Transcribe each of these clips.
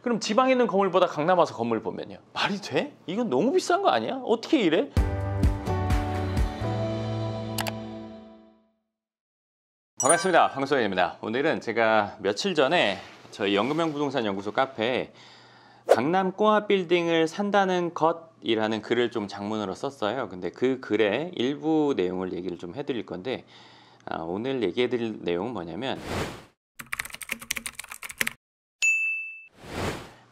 그럼 지방에 있는 건물보다 강남 와서 건물 보면요. 말이 돼? 이건 너무 비싼 거 아니야? 어떻게 이래? 반갑습니다. 황소연입니다. 오늘은 제가 며칠 전에 저희 연금형 부동산 연구소 카페에 강남 꼬마 빌딩을 산다는 것이라는 글을 좀 장문으로 썼어요. 근데 그 글의 일부 내용을 얘기를 좀 해드릴 건데 오늘 얘기해드릴 내용은 뭐냐면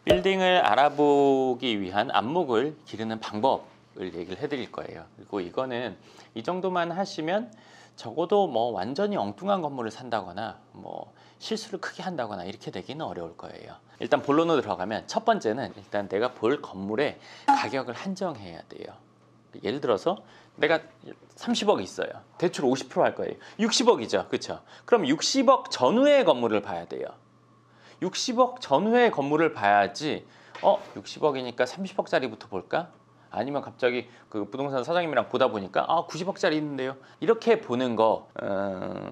빌딩을 알아보기 위한 안목을 기르는 방법을 얘기를 해드릴 거예요. 그리고 이거는 이 정도만 하시면 적어도 뭐 완전히 엉뚱한 건물을 산다거나 뭐 실수를 크게 한다거나 이렇게 되기는 어려울 거예요. 일단 본론으로 들어가면 첫 번째는 일단 내가 볼 건물의 가격을 한정해야 돼요. 예를 들어서 내가 30억 있어요. 대출 50%할 거예요. 60억이죠. 그렇죠? 그럼 60억 전후의 건물을 봐야 돼요. 60억 전후의 건물을 봐야지 60억이니까 30억짜리부터 볼까? 아니면 갑자기 그 부동산 사장님이랑 보다 보니까 90억짜리 있는데요. 이렇게 보는 거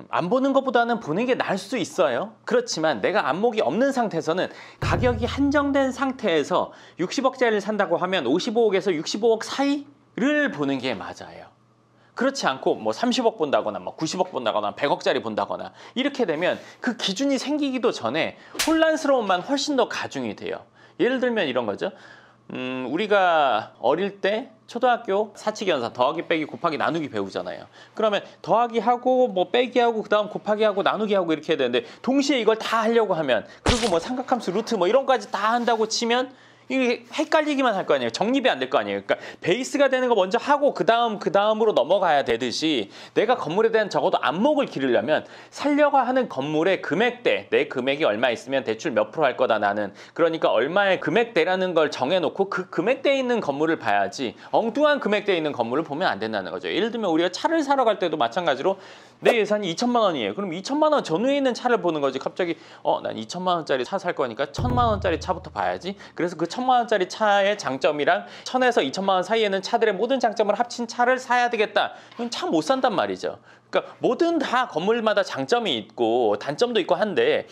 안 보는 것보다는 보는 게 나을 수 있어요. 그렇지만 내가 안목이 없는 상태에서는 가격이 한정된 상태에서 60억짜리를 산다고 하면 55억에서 65억 사이를 보는 게 맞아요. 그렇지 않고 뭐 30억 본다거나 뭐 90억 본다거나 100억짜리 본다거나 이렇게 되면 그 기준이 생기기도 전에 혼란스러움만 훨씬 더 가중이 돼요. 예를 들면 이런 거죠. 우리가 어릴 때 초등학교 사칙 연산 더하기 빼기 곱하기 나누기 배우잖아요. 그러면 더하기 하고 뭐 빼기 하고 그다음 곱하기 하고 나누기 하고 이렇게 해야 되는데 동시에 이걸 다 하려고 하면 그리고 뭐 삼각함수 루트 뭐 이런 거까지 다 한다고 치면 이게 헷갈리기만 할 거 아니에요. 정립이 안 될 거 아니에요. 그러니까 베이스가 되는 거 먼저 하고 그 다음으로 넘어가야 되듯이 내가 건물에 대한 적어도 안목을 기르려면 살려고 하는 건물의 금액대, 내 금액이 얼마 있으면 대출 몇 프로 할 거다 나는. 그러니까 얼마의 금액대라는 걸 정해놓고 그 금액대에 있는 건물을 봐야지 엉뚱한 금액대에 있는 건물을 보면 안 된다는 거죠. 예를 들면 우리가 차를 사러 갈 때도 마찬가지로 내 예산이 2천만 원이에요. 그럼 2천만 원 전후에 있는 차를 보는 거지. 갑자기 난 2천만 원짜리 차 살 거니까 1천만 원짜리 차부터 봐야지. 그래서 그 1천만 원짜리 차의 장점이랑 1천에서 2천만 원 사이에는 차들의 모든 장점을 합친 차를 사야 되겠다. 이건 차 못 산단 말이죠. 그러니까 뭐든 다 건물마다 장점이 있고 단점도 있고 한데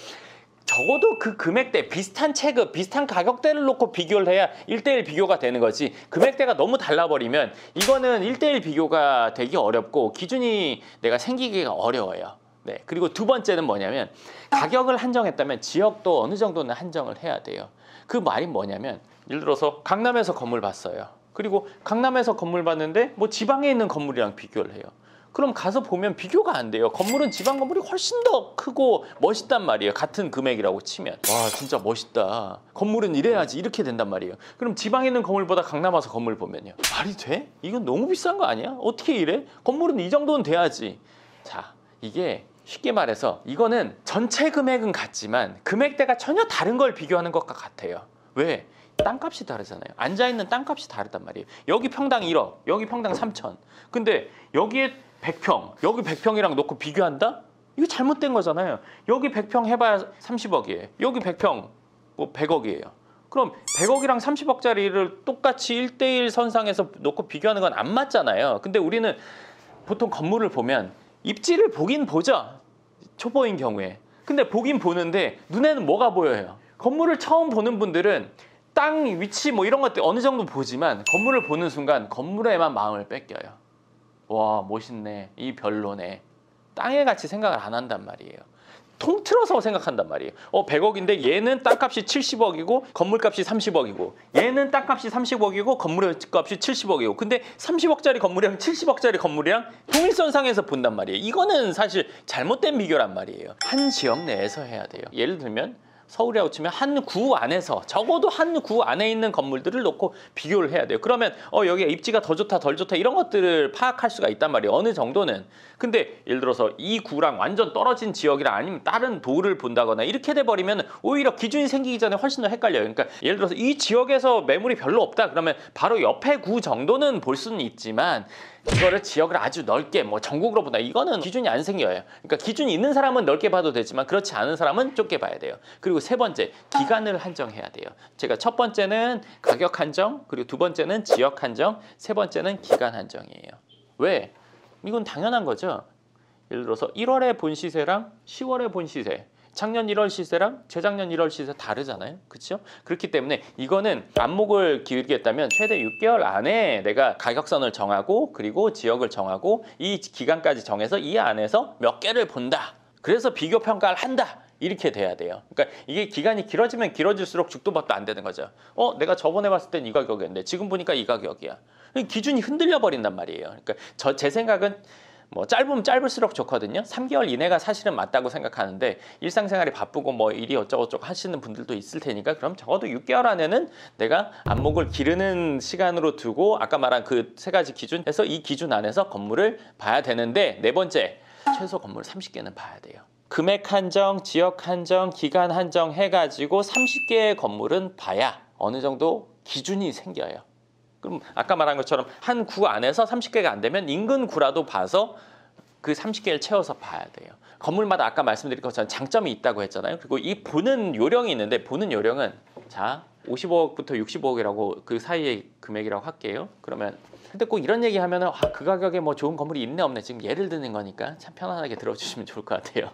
적어도 그 금액대 비슷한 체급, 비슷한 가격대를 놓고 비교를 해야 1대1 비교가 되는 거지. 금액대가 너무 달라버리면 이거는 1대1 비교가 되기 어렵고 기준이 내가 생기기가 어려워요. 네. 그리고 두 번째는 뭐냐면 가격을 한정했다면 지역도 어느 정도는 한정을 해야 돼요. 그 말이 뭐냐면 예를 들어서 강남에서 건물 봤어요. 그리고 강남에서 건물 봤는데 뭐 지방에 있는 건물이랑 비교를 해요. 그럼 가서 보면 비교가 안 돼요. 건물은 지방 건물이 훨씬 더 크고 멋있단 말이에요. 같은 금액이라고 치면. 와 진짜 멋있다. 건물은 이래야지 이렇게 된단 말이에요. 그럼 지방에 있는 건물보다 강남 와서 건물 보면요. 말이 돼? 이건 너무 비싼 거 아니야? 어떻게 이래? 건물은 이 정도는 돼야지. 자, 이게 쉽게 말해서 이거는 전체 금액은 같지만 금액대가 전혀 다른 걸 비교하는 것과 같아요. 왜? 땅값이 다르잖아요. 앉아있는 땅값이 다르단 말이에요. 여기 평당 1억, 여기 평당 3천. 근데 여기에 100평, 여기 100평이랑 놓고 비교한다? 이거 잘못된 거잖아요. 여기 100평 해봐야 30억이에요. 여기 100평 뭐 100억이에요. 그럼 100억이랑 30억짜리를 똑같이 1대1 선상에서 놓고 비교하는 건 안 맞잖아요. 근데 우리는 보통 건물을 보면 입지를 보긴 보죠. 초보인 경우에. 근데 보긴 보는데 눈에는 뭐가 보여요? 건물을 처음 보는 분들은 땅 위치 뭐 이런 것들 어느 정도 보지만 건물을 보는 순간 건물에만 마음을 뺏겨요. 와 멋있네. 이 별로네. 땅의 가치 생각을 안 한단 말이에요. 통틀어서 생각한단 말이에요. 100억인데 얘는 땅값이 70억이고 건물값이 30억이고 얘는 땅값이 30억이고 건물값이 70억이고 근데 30억짜리 건물이랑 70억짜리 건물이랑 통일선상에서 본단 말이에요. 이거는 사실 잘못된 비교란 말이에요. 한 지역 내에서 해야 돼요. 예를 들면 서울이라고 치면 한 구 안에서 적어도 한 구 안에 있는 건물들을 놓고 비교를 해야 돼요. 그러면 여기가 입지가 더 좋다 덜 좋다 이런 것들을 파악할 수가 있단 말이에요. 어느 정도는. 근데 예를 들어서 이 구랑 완전 떨어진 지역이랑 아니면 다른 도를 본다거나 이렇게 돼버리면 오히려 기준이 생기기 전에 훨씬 더 헷갈려요. 그러니까 예를 들어서 이 지역에서 매물이 별로 없다 그러면 바로 옆에 구 정도는 볼 수는 있지만 이거를 지역을 아주 넓게 뭐 전국으로 본다 이거는 기준이 안 생겨요. 그러니까 기준이 있는 사람은 넓게 봐도 되지만 그렇지 않은 사람은 좁게 봐야 돼요. 그리고 세 번째 기간을 한정해야 돼요. 제가 첫 번째는 가격 한정, 그리고 두 번째는 지역 한정, 세 번째는 기간 한정이에요. 왜? 이건 당연한 거죠. 예를 들어서 1월에 본 시세랑 10월에 본 시세 작년 1월 시세랑 재작년 1월 시세 다르잖아요. 그렇죠? 그렇기 때문에 이거는 안목을 기울이겠다면 최대 6개월 안에 내가 가격선을 정하고 그리고 지역을 정하고 이 기간까지 정해서 이 안에서 몇 개를 본다. 그래서 비교 평가를 한다. 이렇게 돼야 돼요. 그러니까 이게 기간이 길어지면 길어질수록 죽도밥도 안 되는 거죠. 내가 저번에 봤을 땐 이 가격이었는데 지금 보니까 이 가격이야. 기준이 흔들려 버린단 말이에요. 그러니까 제 생각은 뭐 짧으면 짧을수록 좋거든요. 3개월 이내가 사실은 맞다고 생각하는데 일상생활이 바쁘고 뭐 일이 어쩌고저쩌고 하시는 분들도 있을 테니까 그럼 적어도 6개월 안에는 내가 안목을 기르는 시간으로 두고 아까 말한 그 세 가지 기준에서 이 기준 안에서 건물을 봐야 되는데 네 번째, 최소 건물 30개는 봐야 돼요. 금액 한정, 지역 한정, 기간 한정 해가지고 30개의 건물은 봐야 어느 정도 기준이 생겨요. 그럼 아까 말한 것처럼 한 구 안에서 30개가 안 되면 인근 구라도 봐서 그 30개를 채워서 봐야 돼요. 건물마다 아까 말씀드린 것처럼 장점이 있다고 했잖아요. 그리고 이 보는 요령이 있는데 보는 요령은 자 55억부터 65억이라고 그 사이의 금액이라고 할게요. 그러면 근데 꼭 이런 얘기 하면은 그 가격에 뭐 좋은 건물이 있네 없네 지금 예를 드는 거니까 참 편안하게 들어주시면 좋을 것 같아요.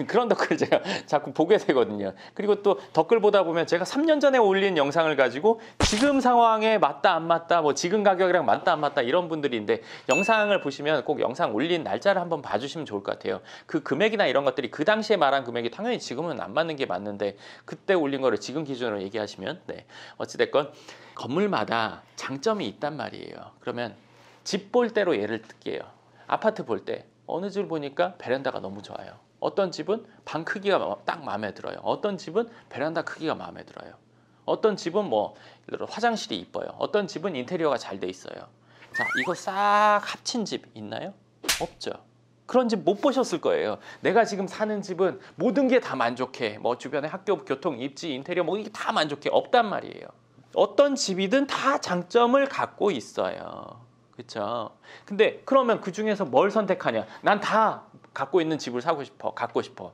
그런 댓글 제가 자꾸 보게 되거든요. 그리고 또 댓글 보다 보면 제가 3년 전에 올린 영상을 가지고 지금 상황에 맞다 안 맞다 뭐 지금 가격이랑 맞다 안 맞다 이런 분들인데 영상을 보시면 꼭 영상 올린 날짜를 한번 봐주시면 좋을 것 같아요. 그 금액이나 이런 것들이 그 당시에 말한 금액이 당연히 지금은 안 맞는 게 맞는데 그때 올린 거를 지금 기준으로 얘기하시면 네 어찌됐건 건물마다 장점이 있단 말이에요. 그러면 집 볼 때로 예를 들게요. 아파트 볼 때 어느 집 보니까 베란다가 너무 좋아요. 어떤 집은 방 크기가 딱 마음에 들어요. 어떤 집은 베란다 크기가 마음에 들어요. 어떤 집은 뭐 예를 들어 화장실이 이뻐요. 어떤 집은 인테리어가 잘 돼 있어요. 자, 이거 싹 합친 집 있나요? 없죠. 그런 집 못 보셨을 거예요. 내가 지금 사는 집은 모든 게 다 만족해. 뭐 주변에 학교, 교통, 입지, 인테리어 뭐 이게 다 만족해. 없단 말이에요. 어떤 집이든 다 장점을 갖고 있어요. 그렇죠? 근데 그러면 그 중에서 뭘 선택하냐? 난 다 갖고 있는 집을 사고 싶어. 갖고 싶어.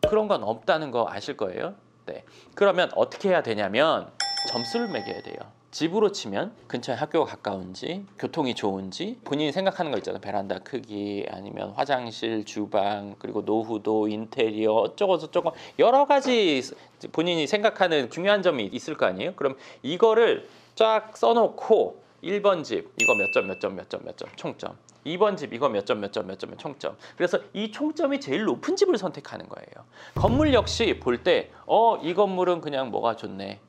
그런 건 없다는 거 아실 거예요. 네. 그러면 어떻게 해야 되냐면 점수를 매겨야 돼요. 집으로 치면 근처에 학교가 가까운지 교통이 좋은지 본인이 생각하는 거 있잖아요. 베란다 크기 아니면 화장실, 주방 그리고 노후도 인테리어 어쩌고 저쩌고 여러 가지 본인이 생각하는 중요한 점이 있을 거 아니에요. 그럼 이거를 쫙 써놓고 1번 집 이거 몇 점 몇 점 몇 점 몇 점 총점 2번 집 이거 몇 점 몇 점 몇 점 총점 그래서 이 총점이 제일 높은 집을 선택하는 거예요. 건물 역시 볼 때 이 건물은 그냥 뭐가 좋네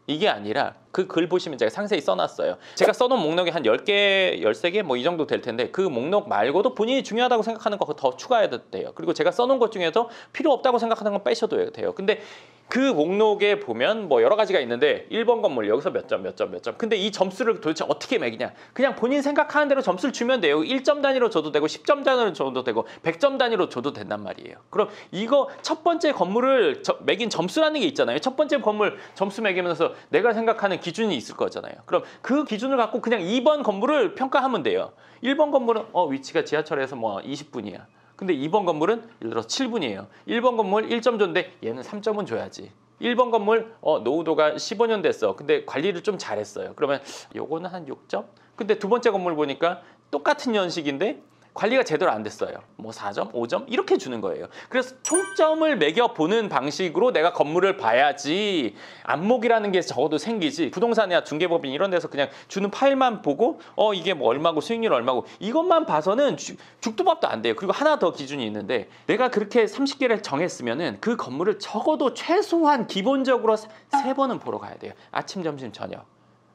이게 아니라 그 글 보시면 제가 상세히 써놨어요. 제가 써놓은 목록이 한 10개, 13개 뭐 이 정도 될 텐데 그 목록 말고도 본인이 중요하다고 생각하는 거 더 추가해도 돼요. 그리고 제가 써놓은 것 중에서 필요 없다고 생각하는 건 빼셔도 돼요. 근데 그 목록에 보면 뭐 여러 가지가 있는데 1번 건물 여기서 몇 점 몇 점 몇 점 근데 이 점수를 도대체 어떻게 매기냐 그냥 본인 생각하는 대로 점수를 주면 돼요. 1점 단위로 줘도 되고 10점 단위로 줘도 되고 100점 단위로 줘도 된단 말이에요. 그럼 이거 첫 번째 건물을 매긴 점수라는 게 있잖아요. 첫 번째 건물 점수 매기면서 내가 생각하는 기준이 있을 거잖아요. 그럼 그 기준을 갖고 그냥 2번 건물을 평가하면 돼요. 1번 건물은 위치가 지하철에서 뭐 20분이야. 근데 2번 건물은 예를 들어 7분이에요. 1번 건물 1점 줬는데 얘는 3점은 줘야지. 1번 건물 노후도가 15년 됐어. 근데 관리를 좀 잘했어요. 그러면 요거는 한 6점? 근데 두 번째 건물 보니까 똑같은 연식인데 관리가 제대로 안 됐어요. 뭐 4점, 5점 이렇게 주는 거예요. 그래서 총점을 매겨보는 방식으로 내가 건물을 봐야지 안목이라는 게 적어도 생기지 부동산이나 중개법인 이런 데서 그냥 주는 파일만 보고 이게 뭐 얼마고 수익률 얼마고 이것만 봐서는 죽도 밥도 안 돼요. 그리고 하나 더 기준이 있는데 내가 그렇게 30개를 정했으면은 그 건물을 적어도 최소한 기본적으로 3번은 보러 가야 돼요. 아침, 점심, 저녁.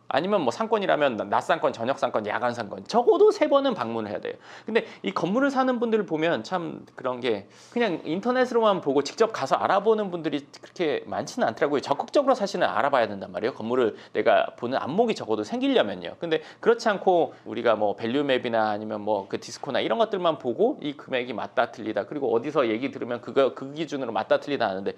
아니면 뭐 상권이라면 낮 상권, 저녁 상권, 야간 상권 적어도 3번은 방문을 해야 돼요. 근데 이 건물을 사는 분들을 보면 참 그런 게 그냥 인터넷으로만 보고 직접 가서 알아보는 분들이 그렇게 많지는 않더라고요. 적극적으로 사실은 알아봐야 된단 말이에요. 건물을 내가 보는 안목이 적어도 생기려면요. 근데 그렇지 않고 우리가 뭐 밸류맵이나 아니면 뭐 그 디스코나 이런 것들만 보고 이 금액이 맞다 틀리다 그리고 어디서 얘기 들으면 그 기준으로 맞다 틀리다 하는데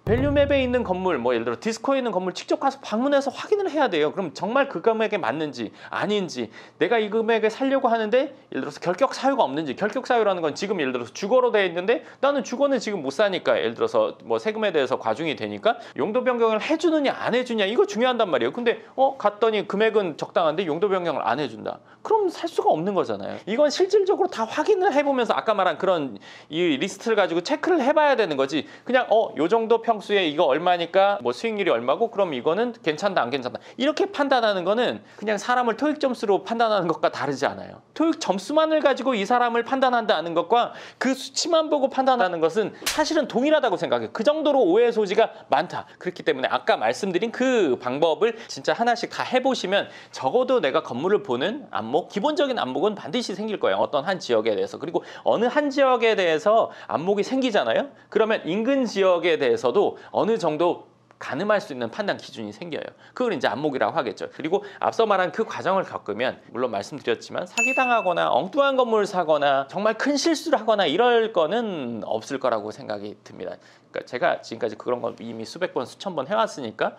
밸류맵에 있는 건물, 뭐 예를 들어 디스코에 있는 건물 직접 가서 방문해서 확인을 해야 돼요. 그럼 정말 그 금액에 맞는지 아닌지, 내가 이 금액에 살려고 하는데 예를 들어서 결격 사유가 없는지. 결격 사유라는 건 지금 예를 들어서 주거로 되어 있는데 나는 주거는 지금 못 사니까, 예를 들어서 뭐 세금에 대해서 과중이 되니까 용도 변경을 해주느냐 안 해주냐, 이거 중요한단 말이에요. 근데 갔더니 금액은 적당한데 용도 변경을 안 해준다. 그럼 살 수가 없는 거잖아요. 이건 실질적으로 다 확인을 해보면서 아까 말한 그런 이 리스트를 가지고 체크를 해봐야 되는 거지. 그냥 요 정도 평수에 이거 얼마니까 뭐 수익률이 얼마고 그럼 이거는 괜찮다 안 괜찮다 이렇게 판단하는 거는 그냥 사람을 토익 점수로 판단하는 것과 다르지 않아요. 토익 점수만을 가지고 이 사람을 판단한다는 것과 그 수치만 보고 판단하는 것은 사실은 동일하다고 생각해요. 그 정도로 오해 소지가 많다. 그렇기 때문에 아까 말씀드린 그 방법을 진짜 하나씩 다 해보시면 적어도 내가 건물을 보는 안목, 기본적인 안목은 반드시 생길 거예요. 어떤 한 지역에 대해서. 그리고 어느 한 지역에 대해서 안목이 생기잖아요. 그러면 인근 지역에 대해서도 어느 정도 가늠할 수 있는 판단 기준이 생겨요. 그걸 이제 안목이라고 하겠죠. 그리고 앞서 말한 그 과정을 겪으면, 물론 말씀드렸지만 사기당하거나 엉뚱한 건물을 사거나 정말 큰 실수를 하거나 이럴 거는 없을 거라고 생각이 듭니다. 그러니까 제가 지금까지 그런 건 이미 수백 번 수천 번 해왔으니까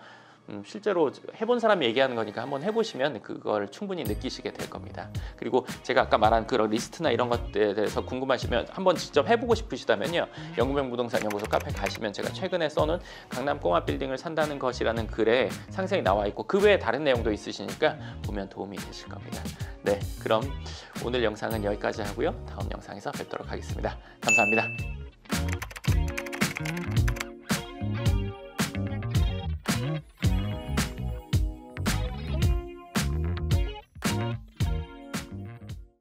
실제로 해본 사람이 얘기하는 거니까 한번 해보시면 그걸 충분히 느끼시게 될 겁니다. 그리고 제가 아까 말한 그런 리스트나 이런 것들에 대해서 궁금하시면 한번 직접 해보고 싶으시다면요, 영구명 부동산 연구소 카페 가시면 제가 최근에 써놓은 강남 꼬마 빌딩을 산다는 것이라는 글에 상세히 나와 있고 그 외에 다른 내용도 있으시니까 보면 도움이 되실 겁니다. 네, 그럼 오늘 영상은 여기까지 하고요. 다음 영상에서 뵙도록 하겠습니다. 감사합니다.